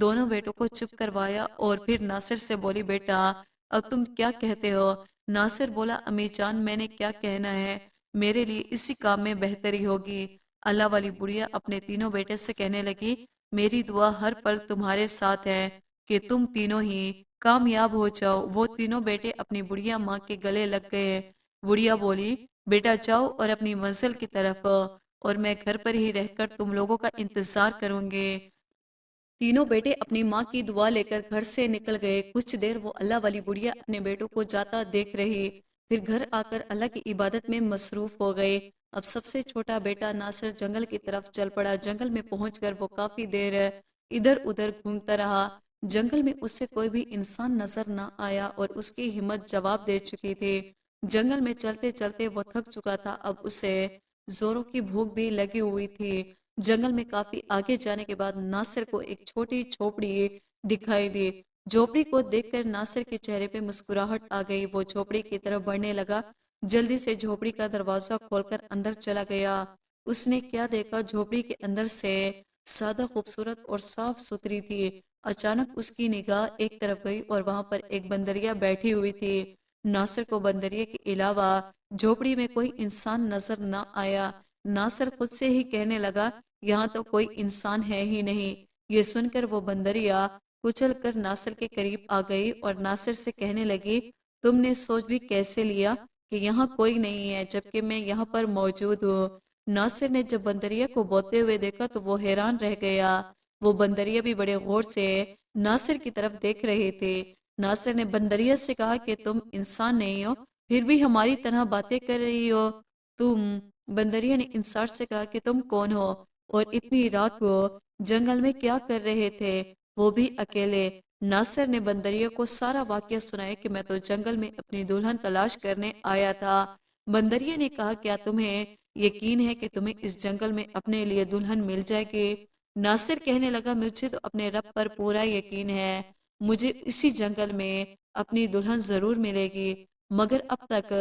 دونوں بیٹوں کو چپ کروایا اور پھر ناصر سے بولی بیٹا اب تم کیا کہتے ہو؟ ناصر بولا امی جان میں نے کیا کہنا ہے، میرے لیے اسی کام میں بہتری ہوگی۔ اللہ والی بڑھیا اپنے تینوں بیٹے سے کہنے لگی میری دعا ہر پل تمہارے ساتھ ہے کہ تم تینوں ہی کامیاب ہو جاؤ۔ وہ تینوں بیٹے اپنی بڑھیا ماں کے گلے لگ گئے۔ بڑھیا بولی بیٹا جاؤ اور اپنی منزل کی طرف، اور میں گھر پر ہی رہ کر تم لوگوں کا انتظار کروں گے۔ تینوں بیٹے اپنی ماں کی دعا لے کر گھر سے نکل گئے۔ کچھ دیر وہ اللہ والی بڑھیا اپنے بیٹوں کو جاتا دیکھ رہی، پھر گھر آ کر اللہ کی عبادت میں مصروف ہو گئے۔ اب سب سے چھوٹا بیٹا ناصر جنگل کی طرف چل پڑا۔ جنگل میں پہنچ کر وہ کافی دیر ادھر ادھر گھومتا رہا۔ جنگل میں اس سے کوئی بھی انسان نظر نہ آیا اور اس کی ہمت جواب دے چکی تھی۔ جنگل میں چلتے چلتے وہ تھک چکا تھا، اب اسے زوروں کی بھوک بھی لگی ہوئی تھی۔ جنگل میں کافی آگے جانے کے بعد ناصر کو ایک چھوٹی جھوپڑی دکھائی دی۔ جھوپڑی کو دیکھ کر ناصر کے چہرے پہ مسکراہٹ آ گئی۔ وہ جھوپڑی کی طرف بڑھنے لگا، جلدی سے جھوپڑی کا دروازہ کھول کر اندر چلا گیا۔ اس نے کیا دیکھا، جھوپڑی کے اندر سے سادہ خوبصورت اور صاف ستھری تھی۔ اچانک اس کی نگاہ ایک طرف گئی اور وہاں پر ایک بندریا بیٹھی ہوئی تھی۔ ناصر کو بندریا کے علاوہ جھوپڑی میں کوئی انسان نظر نہ آیا۔ ناصر خود سے ہی کہنے لگا یہاں تو کوئی انسان ہے ہی نہیں۔ یہ سن کر وہ بندریا کچل کر ناصر کے قریب آ گئی اور ناصر سے کہنے لگی تم نے سوچ بھی کیسے لیا کہ یہاں کوئی نہیں ہے جبکہ میں یہاں پر موجود ہوں؟ ناصر نے جب بندریا کو بولتے ہوئے دیکھا تو وہ حیران رہ گیا۔ وہ بندریا بھی بڑے غور سے ناصر کی طرف دیکھ رہے تھے۔ ناصر نے بندریا سے کہا کہ تم انسان نہیں ہو پھر بھی ہماری طرح باتیں کر رہی ہو تم؟ بندریا نے انصار سے کہا کہ تم کون ہو اور اتنی رات کو جنگل میں کیا کر رہے تھے، وہ بھی اکیلے؟ ناصر نے بندریا کو سارا واقعہ سنایا کہ میں تو جنگل میں اپنی دلہن تلاش کرنے آیا تھا۔ بندریا نے کہا کیا تمہیں یقین ہے کہ تمہیں اس جنگل میں اپنے لیے دلہن مل جائے گی؟ ناصر کہنے لگا مجھے تو اپنے رب پر پورا یقین ہے، مجھے اسی جنگل میں اپنی دلہن ضرور ملے گی، مگر اب تک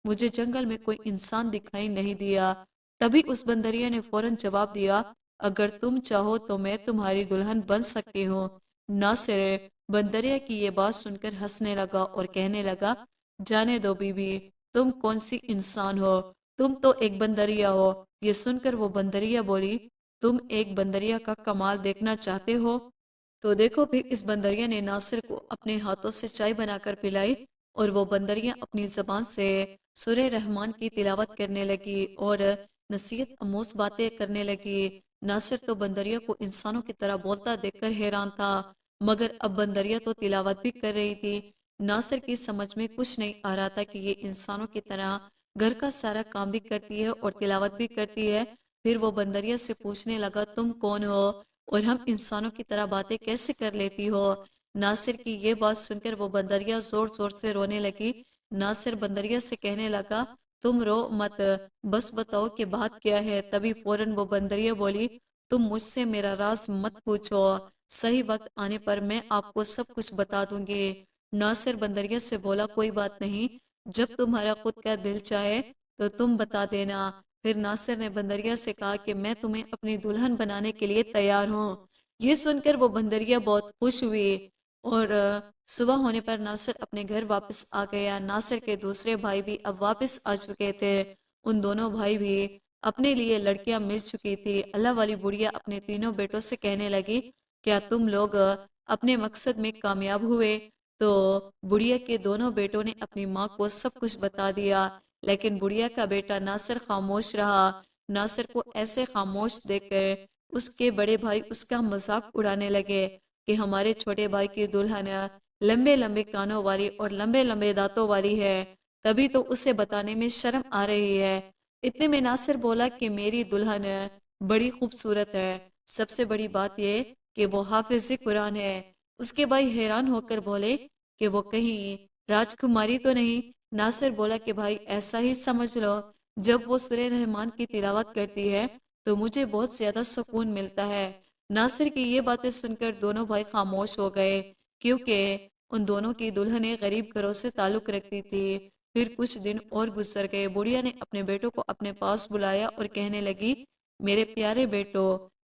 مجھے جنگل میں کوئی انسان دکھائی نہیں دیا۔ تبھی اس بندریا نے فوراً جواب دیا اگر تم چاہو تو میں تمہاری دلہن بن سکتی ہوں۔ ناصر بندریا کی یہ بات سن کر ہنسنے لگا اور کہنے لگا جانے دو بی بی، تم کون سی انسان ہو، تم تو ایک بندریا ہو۔ یہ سن کر وہ بندریا بولی تم ایک بندریا کا کمال دیکھنا چاہتے ہو تو دیکھو۔ پھر اس بندریا نے ناصر کو اپنے ہاتھوں سے چائے بنا کر پلائی اور وہ بندریا اپنی زبان سے سورہ رحمان کی تلاوت کرنے لگی اور نصیحت آموز باتیں کرنے لگی۔ ناصر تو بندریا کو انسانوں کی طرح بولتا دیکھ کر حیران تھا، مگر اب بندریا تو تلاوت بھی کر رہی تھی۔ ناصر کی سمجھ میں کچھ نہیں آ رہا تھا کہ یہ انسانوں کی طرح گھر کا سارا کام بھی کرتی ہے اور تلاوت بھی کرتی ہے۔ پھر وہ بندریا سے پوچھنے لگا تم کون ہو اور ہم انسانوں کی طرح باتیں کیسے کر لیتی ہو؟ ناصر کی یہ بات سن کر وہ بندریا زور زور سے رونے لگی۔ ناصر بندریا سے کہنے لگا تم رو مت، بس بتاؤ کہ بات کیا ہے؟ تبھی فوراً وہ بندریا بولی تم مجھ سے میرا راز مت پوچھو، صحیح وقت آنے پر میں آپ کو سب کچھ بتا دوں گی۔ ناصر بندریا سے بولا کوئی بات نہیں، جب تمہارا خود کا دل چاہے تو تم بتا دینا۔ پھر ناصر نے بندریا سے کہا کہ میں تمہیں اپنی دلہن بنانے کے لیے تیار ہوں۔ یہ سن کر وہ بندریا بہت خوش ہوئی اور صبح ہونے پر ناصر اپنے گھر واپس آ گیا۔ ناصر کے دوسرے بھائی بھی اب واپس آ چکے تھے، ان دونوں بھائی بھی اپنے لیے لڑکیاں مل چکی تھی۔ اللہ والی بڑھیا اپنے تینوں بیٹوں سے کہنے لگی کیا تم لوگ اپنے مقصد میں کامیاب ہوئے؟ تو بڑھیا کے دونوں بیٹوں نے اپنی ماں کو سب کچھ بتا دیا، لیکن بڑھیا کا بیٹا ناصر خاموش رہا۔ ناصر کو ایسے خاموش دیکھ کر اس کے بڑے بھائی اس کا مذاق اڑانے لگے کہ ہمارے چھوٹے بھائی کی دلہن لمبے لمبے کانوں والی اور لمبے لمبے دانتوں والی ہے، تبھی تو اسے بتانے میں شرم آ رہی ہے۔ اتنے میں ناصر بولا کہ میری دلہن بڑی خوبصورت ہے، سب سے بڑی بات یہ کہ وہ حافظ قرآن ہے۔ اس کے بھائی حیران ہو کر بولے کہ وہ کہیں راجکماری تو نہیں؟ ناصر بولا کہ بھائی ایسا ہی سمجھ لو، جب وہ سورہ رحمان کی تلاوت کرتی ہے تو مجھے بہت زیادہ سکون ملتا ہے۔ ناصر کی یہ باتیں سن کر دونوں بھائی خاموش ہو گئے، کیونکہ ان دونوں کی دلہنیں غریب گھروں سے تعلق رکھتی تھی۔ پھر کچھ دن اور گزر گئے۔ بڑھیا نے اپنے بیٹوں کو اپنے پاس بلایا اور کہنے لگی میرے پیارے بیٹو،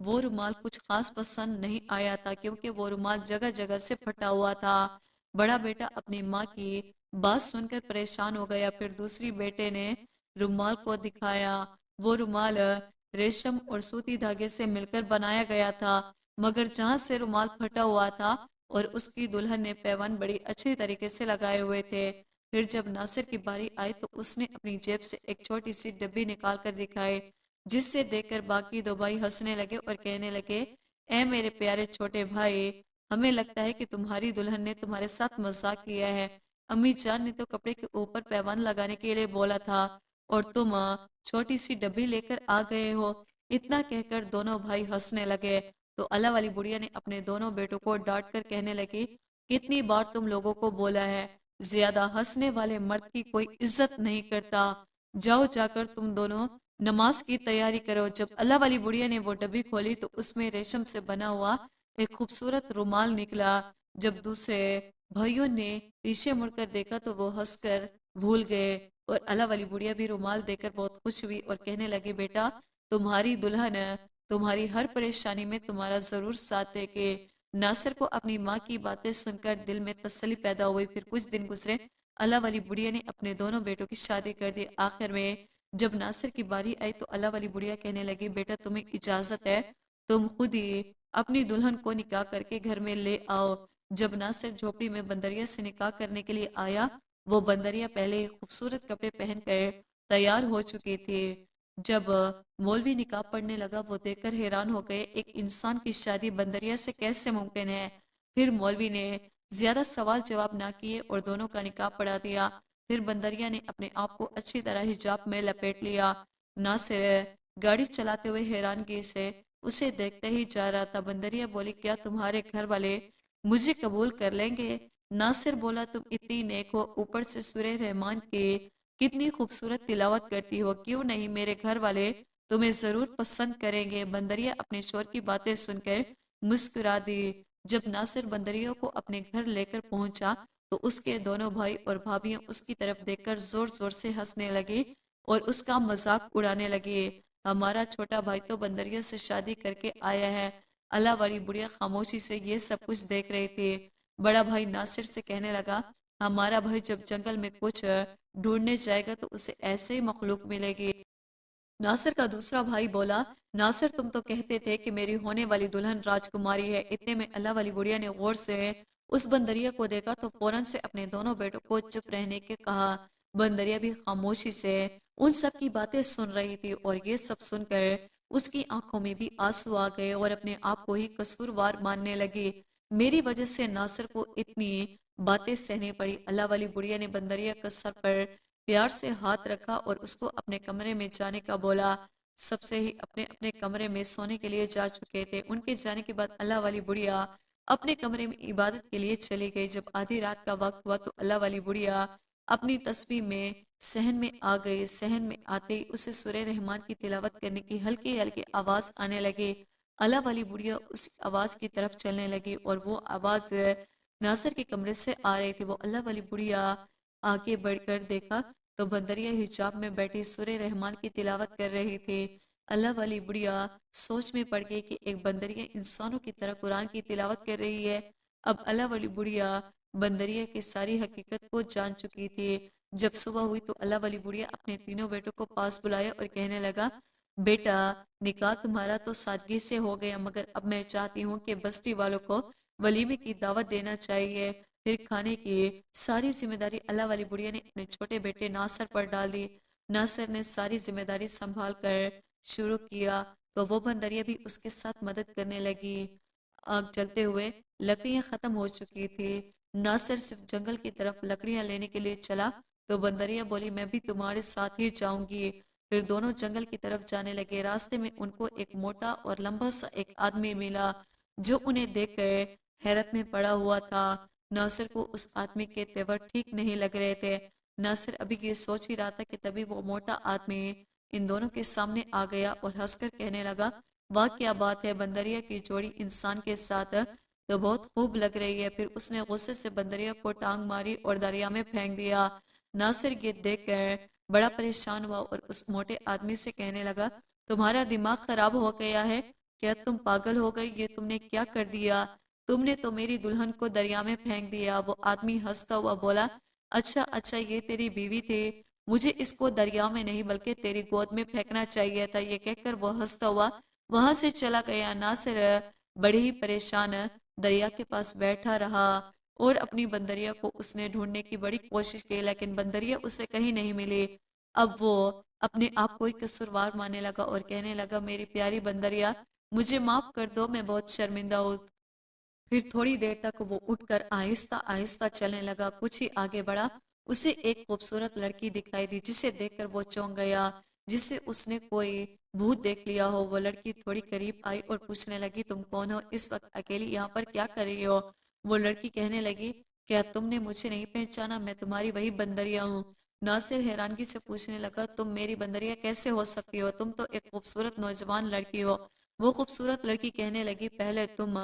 وہ رومال کچھ خاص پسند نہیں آیا تھا کیونکہ وہ رومال جگہ جگہ سے پھٹا ہوا تھا۔ بڑا بیٹا اپنی ماں کی بات سن کر پریشان ہو گیا، پھر دوسری بیٹے نے رومال کو دکھایا۔ وہ رومال ریشم اور سوتی دھاگے سے مل کر بنایا گیا تھا، مگر جہاں سے رومال پھٹا ہوا تھا اور اس کی دلہن نے پیوند بڑی اچھی طریقے سے لگائے ہوئے تھے۔ پھر جب ناصر کی باری آئی تو اس نے اپنی جیب سے ایک چھوٹی سی ڈبی نکال کر دکھائی، جس سے دیکھ کر باقی دو بھائی ہنسنے لگے اور کہنے لگے، اے میرے پیارے چھوٹے بھائی، ہمیں لگتا ہے کہ تمہاری دلہن نے تمہارے ساتھ مذاق کیا ہے۔ امی جان نے تو کپڑے کے اوپر پیوند لگانے کے لیے بولا تھا اور تم چھوٹی سی ڈبی لے کر آ گئے ہو۔ اتنا کہہ کر دونوں بھائی ہنسنے لگے تو اللہ والی بڑھیا نے اپنے دونوں بیٹوں کو ڈانٹ کر کہنے لگی، کتنی بار تم لوگوں کو بولا ہے، زیادہ ہنسنے والے مرد کی کوئی عزت نہیں کرتا۔ جاؤ جا کر تم دونوں نماز کی تیاری کرو۔ جب اللہ والی بڑھیا نے وہ ڈبی کھولی تو اس میں ریشم سے بنا ہوا ایک خوبصورت رومال نکلا۔ جب دوسرے بھائیوں نے پیچھے مڑ کر دیکھا تو وہ ہنس کر بھول گئے اور اللہ والی بڑھیا بھی رومال دیکھ کر بہت خوش ہوئی اور کہنے لگی، بیٹا تمہاری دلہن تمہاری ہر پریشانی میں تمہارا ضرور ساتھ دے گی۔ ناصر کو اپنی ماں کی باتیں سن کر دل میں تسلی پیدا ہوئی۔ پھر کچھ دن گزرے، اللہ والی بڑھیا نے اپنے دونوں بیٹوں کی شادی کر دی۔ آخر میں جب ناصر کی باری آئی تو اللہ والی بڑھیا کہنے لگی، بیٹا تمہیں اجازت ہے، تم خود ہی اپنی دلہن کو نکاح کر کے گھر میں لے آؤ۔ جب ناصر جھوپڑی میں بندریا سے نکاح کرنے کے لیے آیا، وہ بندریا پہلے ہی خوبصورت کپڑے پہن کر تیار ہو چکی تھی۔ جب مولوی نکاح پڑھنے لگا، وہ دیکھ کر حیران ہو گئے، ایک انسان کی شادی بندریا سے کیسے ممکن ہے؟ پھر مولوی نے زیادہ سوال جواب نہ کیے اور دونوں کا نکاح پڑھا دیا۔ پھر بندریا نے اپنے آپ کو اچھی طرح حجاب میں لپیٹ لیا۔ ناصر گاڑی چلاتے ہوئے حیرانگی سے اسے دیکھتے ہی جا رہا تھا۔ بندریا بولی، کیا تمہارے گھر والے مجھے قبول کر لیں گے؟ ناصر بولا، تم اتنی نیک ہو، اوپر سے سورہ رحمان کی کتنی خوبصورت تلاوت کرتی ہو، کیوں نہیں میرے گھر والے تمہیں ضرور پسند کریں گے۔ بندریا اپنے شوہر کی باتیں سن کر مسکرا دی۔ جب ناصر بندریوں کو اپنے گھر لے کر پہنچا تو اس کے دونوں بھائی اور بھابیاں اس کی طرف دیکھ کر زور زور سے ہنسنے لگی اور اس کا مذاق اڑانے لگی۔ ہمارا چھوٹا بھائی تو بندریا سے شادی کر کے آیا ہے۔ اللہ والی بڑھیا خاموشی سے یہ سب کچھ دیکھ رہی تھی۔ بڑا بھائی ناصر سے کہنے لگا، ہمارا بھائی جب جنگل میں کچھ ڈھونڈنے جائے گا تو اسے ایسے ہی مخلوق ملے گی۔ ناصر کا دوسرا بھائی بولا، ناصر تم تو کہتے تھے کہ میری ہونے والی دلہن راجکماری ہے۔ اتنے میں اللہ والی بڑھیا نے غور سے اس بندریا کو دیکھا تو فوراً سے اپنے دونوں بیٹوں کو چپ رہنے کے کہا۔ بندریا بھی خاموشی سے ان سب کی باتیں سن رہی تھی اور یہ سب سن کر اس کی آنکھوں میں بھی آنسو آ گئے اور اپنے آپ کو ہی قصوروار ماننے لگی۔ میری وجہ سے ناصر کو اتنی باتیں سہنی پڑی۔ اللہ والی بڑھیا نے بندریا کے سر پر پیار سے ہاتھ رکھا اور اس کو اپنے کمرے میں جانے کا بولا۔ سب سے ہی اپنے اپنے کمرے میں سونے کے لیے جا چکے تھے۔ ان کے جانے کے بعد اللہ والی بڑھیا اپنے کمرے میں عبادت کے لیے چلی گئی۔ جب آدھی رات کا وقت ہوا تو اللہ والی بڑھیا اپنی تسبیح میں صحن میں آ گئی۔ صحن میں آتے ہی اسے سورہ رحمان کی تلاوت کرنے کی ہلکی ہلکی آواز آنے لگی۔ اللہ والی بڑھیا اس آواز کی طرف چلنے لگی اور وہ آواز ناصر کے کمرے سے آ رہی تھی۔ وہ اللہ والی بڑھیا آگے بڑھ کر دیکھا تو بندریا حجاب میں بیٹھی سورہ رحمان کی تلاوت کر رہی تھی۔ اللہ والی بڑھیا سوچ میں پڑ گئی کہ ایک بندریا انسانوں کی طرح قرآن کی تلاوت کر رہی ہے۔ اب اللہ والی بڑھیا بندریا کی ساری حقیقت کو جان چکی تھی۔ جب صبح ہوئی تو اللہ والی بڑھیا اپنے تینوں بیٹوں کو پاس بلایا اور کہنے لگا، بیٹا نکاح تمہارا تو سادگی سے ہو گیا، مگر اب میں چاہتی ہوں کہ بستی والوں کو ولیمے کی دعوت دینا چاہیے۔ پھر کھانے کی ساری ذمہ داری اللہ والی بڑھیا نے اپنے چھوٹے بیٹے ناصر پر ڈال دی۔ ناصر نے ساری ذمہ داری سنبھال کر شروع کیا تو وہ بندریا بھی اس کے ساتھ مدد کرنے لگی۔ آگ جلتے ہوئے لکڑیاں ختم ہو چکی تھی۔ ناصر صرف جنگل کی طرف لکڑیاں لینے کے لیے چلا تو بندریا بولی، میں بھی تمہارے ساتھ ہی جاؤں گی۔ پھر دونوں جنگل کی طرف جانے لگے۔ راستے میں ان کو ایک موٹا اور لمبا سا ایک آدمی ملا جو انہیں دیکھ کر حیرت میں پڑا ہوا تھا۔ ناصر کو اس آدمی کے تیور ٹھیک نہیں لگ رہے تھے۔ ناصر ابھی یہ سوچ ہی رہا تھا کہ تبھی وہ موٹا آدمی ان دونوں کے سامنے آ گیا اور ہنس کر کہنے لگا، واہ کیا بات ہے، بندریا کی جوڑی انسان کے ساتھ تو بہت خوب لگ رہی ہے۔ پھر اس نے غصے سے بندریا کو ٹانگ ماری اور دریا میں پھینک دیا۔ ناصر یہ دیکھ کر بڑا پریشان ہوا اور اس موٹے آدمی سے کہنے لگا، تمہارا دماغ خراب ہو گیا ہے، کیا تم پاگل ہو گئی؟ یہ تم نے کیا کر دیا؟ تم نے تو میری دلہن کو دریا میں پھینک دیا۔ وہ آدمی ہنستا ہوا بولا، اچھا اچھا، یہ تیری بیوی تھی، مجھے اس کو دریا میں نہیں بلکہ تیری گود میں پھینکنا چاہیے تھا۔ یہ کہہ کر وہ ہنستا ہوا وہاں سے چلا گیا۔ ناصر بڑے ہی پریشان دریا کے پاس بیٹھا رہا اور اپنی بندریا کو اس نے ڈھونڈنے کی بڑی کوشش کی، لیکن بندریا اسے کہیں نہیں ملی۔ اب وہ اپنے آپ کو ہی قصوروار ماننے لگا اور کہنے لگا، میری پیاری بندریا، مجھے معاف کر دو، میں بہت شرمندہ ہوں۔ پھر تھوڑی دیر تک وہ اٹھ کر آہستہ آہستہ چلنے لگا۔ کچھ ہی آگے بڑھا، اسے ایک خوبصورت لڑکی دکھائی دی جسے دیکھ کر وہ چونک گیا، جسے اس نے کوئی بھوت دیکھ لیا ہو۔ وہ لڑکی تھوڑی قریب آئی اور پوچھنے لگی، تم کون ہو؟ اس وقت اکیلی یہاں پر کیا کر رہی ہو؟ وہ لڑکی کہنے لگی، کیا تم نے مجھے نہیں پہچانا؟ میں تمہاری وہی بندریا ہوں۔ ناصر حیرانگی سے پوچھنے لگا، تم میری بندریا کیسے ہو سکتی ہو؟ تم تو ایک خوبصورت نوجوان لڑکی ہو۔ وہ خوبصورت لڑکی کہنے لگی، پہلے تم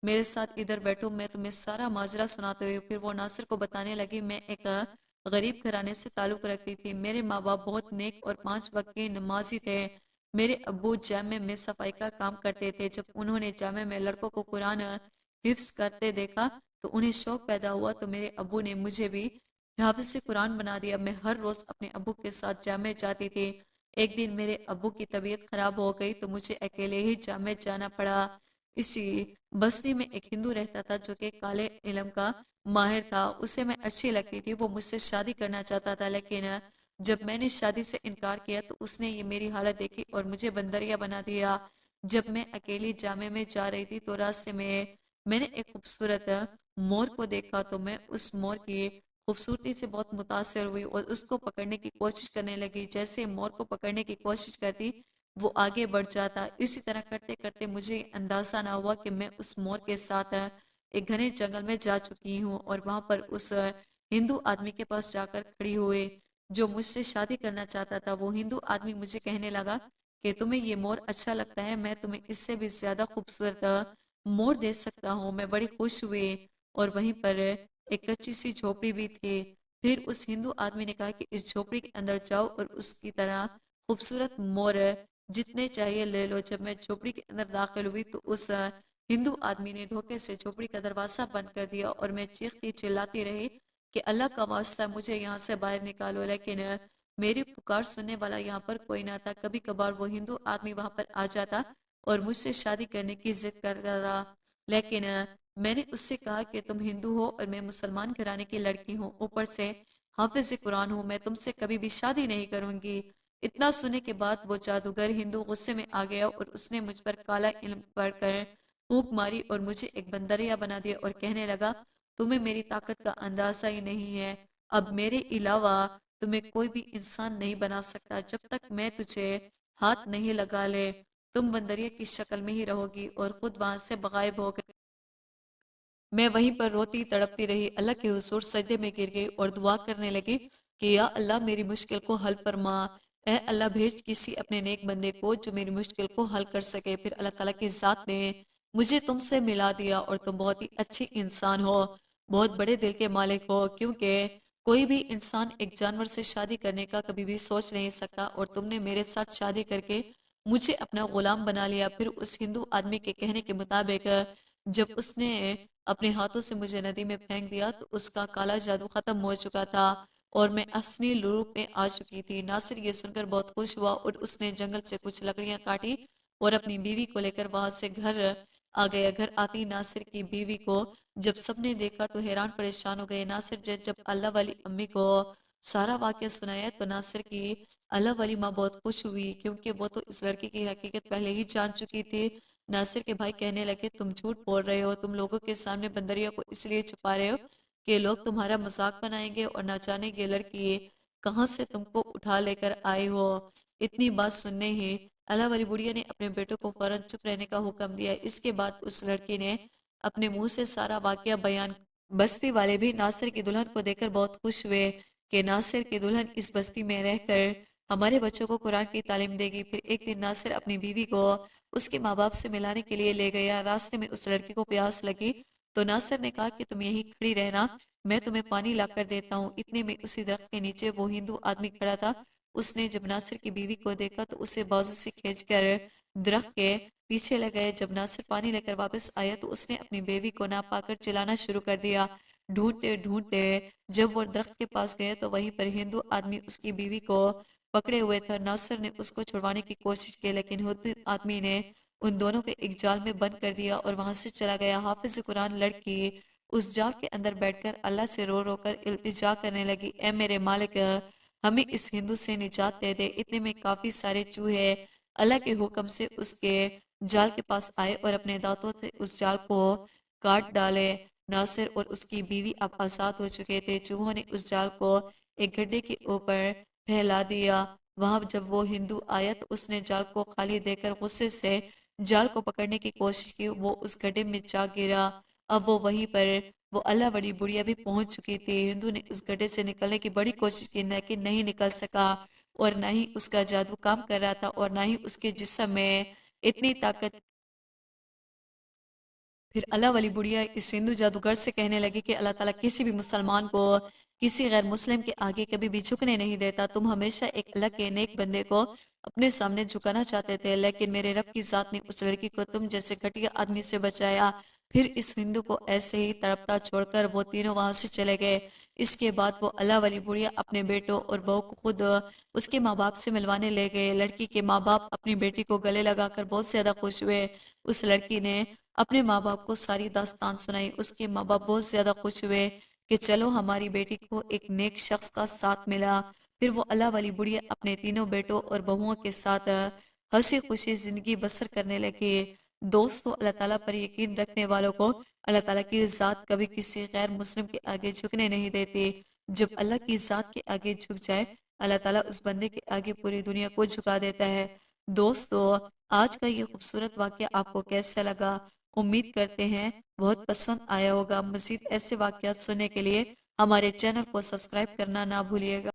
میرے ساتھ ادھر بیٹھو، میں تمہیں سارا ماجرا سناتے ہوئے۔ پھر وہ ناصر کو بتانے لگی، میں ایک غریب گھرانے سے تعلق رکھتی تھی، میرے ماں باپ بہت نیک اور 5 وقت کے نمازی تھے۔ میرے ابو جامع میں صفائی کا کام کرتے تھے۔ جب انہوں نے جامع میں لڑکوں کو قرآن حفظ کرتے دیکھا تو انہیں شوق پیدا ہوا، تو میرے ابو نے مجھے بھی حافظ قرآن بنا دیا۔ میں ہر روز اپنے ابو کے ساتھ جامع جاتی تھی۔ ایک دن میرے ابو کی طبیعت خراب ہو گئی تو مجھے اکیلے ہی جامع جانا پڑا۔ اسی بستی میں ایک ہندو رہتا تھا جو کہ کالے علم کا ماہر تھا، اسے میں اچھی لگتی تھی۔ وہ مجھ سے شادی کرنا چاہتا تھا، لیکن جب میں نے شادی سے انکار کیا تو اس نے یہ میری حالت دیکھی اور مجھے بندریا بنا دیا۔ جب میں اکیلی جامع میں جا رہی تھی تو راستے میں نے ایک خوبصورت مور کو دیکھا، تو میں اس مور کی خوبصورتی سے بہت متاثر ہوئی اور اس کو پکڑنے کی کوشش کرنے لگی۔ جیسے مور کو پکڑنے کی کوشش کرتی وہ آگے بڑھ جاتا۔ اسی طرح کرتے کرتے مجھے اندازہ نہ ہوا کہ میں اس مور کے ساتھ ایک گھنے جنگل میں جا چکی ہوں، اور وہاں پر اس ہندو آدمی کے پاس جا کر کھڑی ہوئی جو مجھ سے شادی کرنا چاہتا تھا۔ وہ ہندو آدمی مجھے کہنے لگا کہ تمہیں یہ مور اچھا لگتا ہے، میں تمہیں اس سے بھی زیادہ خوبصورت مور دے سکتا ہوں۔ میں بڑی خوش ہوئی، اور وہیں پر ایک کچی سی جھوپڑی بھی تھی۔ پھر اس ہندو آدمی نے کہا کہ اس جھوپڑی کے اندر جاؤ اور اس کی طرح خوبصورت مور جتنے چاہیے لے لو۔ جب میں جھوپڑی کے اندر داخل ہوئی تو اس ہندو آدمی نے دھوکے سے جھوپڑی کا دروازہ بند کر دیا، اور میں چیختی چلاتی رہی کہ اللہ کا واسطہ مجھے یہاں سے باہر نکالو، لیکن میری پکار سننے والا یہاں پر کوئی نہ تھا۔ کبھی کبھار وہ ہندو آدمی وہاں پر آ جاتا اور مجھ سے شادی کرنے کی ضد کرتا تھا، لیکن میں نے اس سے کہا کہ تم ہندو ہو اور میں مسلمان گھرانے کی لڑکی ہوں، اوپر سے حافظ قرآن ہوں، میں تم سے کبھی بھی شادی نہیں کروں گی۔ اتنا سننے کے بعد وہ جادوگر ہندو غصے میں آ گیا اور اس نے مجھ پر کالا علم پڑھ کر پھونک ماری اور مجھے ایک بندریا بنا دیا، اور کہنے لگا، تمہیں میری طاقت کا اندازہ ہی نہیں ہے، اب میرے علاوہ تمہیں کوئی بھی انسان نہیں بنا سکتا، جب تک میں تجھے ہاتھ نہیں لگا لے تم بندریا کی شکل میں ہی رہو گی۔ اور خود وہاں سے غائب ہو گئی۔ میں وہیں پر روتی تڑپتی رہی، اللہ کے حضور سجدے میں گر گئی اور دعا کرنے لگی کہ یا اللہ میری مشکل کو حل فرما، اے اللہ بھیج کسی اپنے نیک بندے کو جو میری مشکل کو حل کر سکے۔ پھر اللہ تعالیٰ کی ذات نے مجھے تم سے ملا دیا، اور تم بہت ہی اچھی انسان ہو، بہت بڑے دل کے مالک ہو، کیونکہ کوئی بھی انسان ایک جانور سے شادی کرنے کا کبھی بھی سوچ نہیں سکتا، اور تم نے میرے ساتھ شادی کر کے مجھے اپنا غلام بنا لیا۔ پھر اس ہندو آدمی کے کہنے کے مطابق جب اس نے اپنے ہاتھوں سے مجھے ندی میں پھینک دیا تو اس کا کالا جادو ختم ہو چکا تھا اور میں اصلی روپ میں آ چکی تھی۔ ناصر یہ سن کر بہت خوش ہوا اور اس نے جنگل سے کچھ لکڑیاں کاٹی اور اپنی بیوی کو لے کر وہاں سے گھر آ گیا۔ گھر آتی ناصر کی بیوی کو جب سب نے دیکھا تو حیران پریشان ہو گئے۔ ناصر جب اللہ والی امی کو سارا واقعہ سنایا تو ناصر کی اللہ والی ماں بہت خوش ہوئی، کیونکہ وہ تو اس لڑکی کی حقیقت پہلے ہی جان چکی تھی۔ ناصر کے بھائی کہنے لگے، تم جھوٹ بول رہے ہو، تم لوگوں کے سامنے بندریا کو اس لیے چھپا رہے ہو کہ لوگ تمہارا مذاق بنائیں گے اور نہ جانے یہ لڑکی کہاں سے تم کو اٹھا لے کر آئے ہو۔ اتنی بات سننے ہی اللہ والی بڑھیا نے اپنے بیٹوں کو فوراً چپ رہنے کا حکم دیا۔ اس کے بعد اس لڑکی نے اپنے منہ سے سارا واقعہ بیان۔ بستی والے بھی ناصر کی دلہن کو دیکھ کر بہت خوش ہوئے کہ ناصر کی دلہن اس بستی میں رہ کر ہمارے بچوں کو قرآن کی تعلیم دے گی۔ پھر ایک دن ناصر اپنی بیوی کو اس کے ماں باپ سے ملانے کے لیے لے گیا۔ راستے میں اس لڑکی کو پیاس لگی تو ناصر نے کہا کہ تم یہیں کھڑی رہنا، میں تمہیں پانی لا کر دیتا ہوں۔ اتنے میں اسی درخت کے نیچے وہ ہندو آدمی کھڑا تھا۔ اس نے جب ناصر کی بیوی کو دیکھا تو اسے بازو سے کھینچ کر درخت کے پیچھے لگ گئے۔ جب ناصر پانی لے کر واپس آیا تو اس نے اپنی بیوی کو نہ پا کر چلانا شروع کر دیا۔ ڈھونڈتے ڈھونڈتے جب وہ درخت کے پاس گئے تو وہیں پر ہندو آدمی اس کی بیوی کو پکڑے ہوئے تھا۔ ناصر نے اس کو چھڑوانے کی کوشش کی لیکن ہندو آدمی نے ان دونوں کو ایک جال میں بند کر دیا اور وہاں سے چلا گیا۔ حافظ قرآن لڑکی اس جال کے اندر بیٹھ کر اللہ سے رو رو کر التجا کرنے لگی، اے میرے مالک، ہمیں اس ہندو سے نجات دے دے۔ اتنے میں کافی سارے چوہے اللہ کے حکم سے اس کے جال کے پاس آئے اور اپنے دانتوں سے اس جال کو کاٹ ڈالے۔ ناصر اور اس کی بیوی اب آزاد ہو چکے تھے۔ چوہوں نے اس جال کو ایک گڈھے کے اوپر پھیلا دیا۔ وہاں جب وہ ہندو آیا تو اس نے جال کو خالی دے کر غصے سے جال کو پکڑنے کی کوشش کی، وہ اس گڈھے میں جا گرا۔ اب وہ وہیں پر وہ اللہ بڑی بڑھیا بھی پہنچ چکی تھی۔ ہندو نے اس گڈھے سے نکلنے کی بڑی کوشش کی لیکن نہیں نکل سکا، اور نہ ہی اس کا جادو کام کر رہا تھا اور نہ ہی اس کے جسم میں اتنی طاقت۔ پھر اللہ والی بڑھیا اس ہندو جادوگر سے کہنے لگی کہ اللہ تعالیٰ کسی بھی مسلمان کو کسی غیر مسلم کے آگے کبھی بھی جھکنے نہیں دیتا۔ تم ہمیشہ ایک اللہ کے نیک بندے کو اپنے سامنے جھکانا چاہتے تھے لیکن میرے رب کی ذات نے اس لڑکی کو تم جیسے گھٹیا آدمی سے بچایا۔ پھر اس ہندو کو ایسے ہی تڑپتا چھوڑ کر وہ تینوں وہاں سے چلے گئے۔ اس کے بعد وہ اللہ والی بڑھیا اپنے بیٹوں اور بہو کو خود اس کے ماں باپ سے ملوانے لے گئے۔ لڑکی کے ماں باپ اپنی بیٹی کو گلے لگا کر بہت زیادہ خوش ہوئے۔ اس لڑکی نے اپنے ماں باپ کو ساری داستان سنائی۔ اس کے ماں باپ بہت زیادہ خوش ہوئے کہ چلو ہماری بیٹی کو ایک نیک شخص کا ساتھ ملا۔ پھر وہ اللہ والی بڑھیا اپنے تینوں بیٹوں اور بہوؤں کے ساتھ ہنسی خوشی زندگی بسر کرنے لگے۔ دوستو، اللہ تعالیٰ پر یقین رکھنے والوں کو اللہ تعالیٰ کی ذات کبھی کسی غیر مسلم کے آگے جھکنے نہیں دیتی۔ جب اللہ کی ذات کے آگے جھک جائے، اللہ تعالیٰ اس بندے کے آگے پوری دنیا کو جھکا دیتا ہے۔ دوستو، آج کا یہ خوبصورت واقعہ آپ کو کیسا لگا؟ امید کرتے ہیں بہت پسند آیا ہوگا۔ مزید ایسے واقعات سننے کے لیے ہمارے چینل کو سبسکرائب کرنا نہ بھولیے گا۔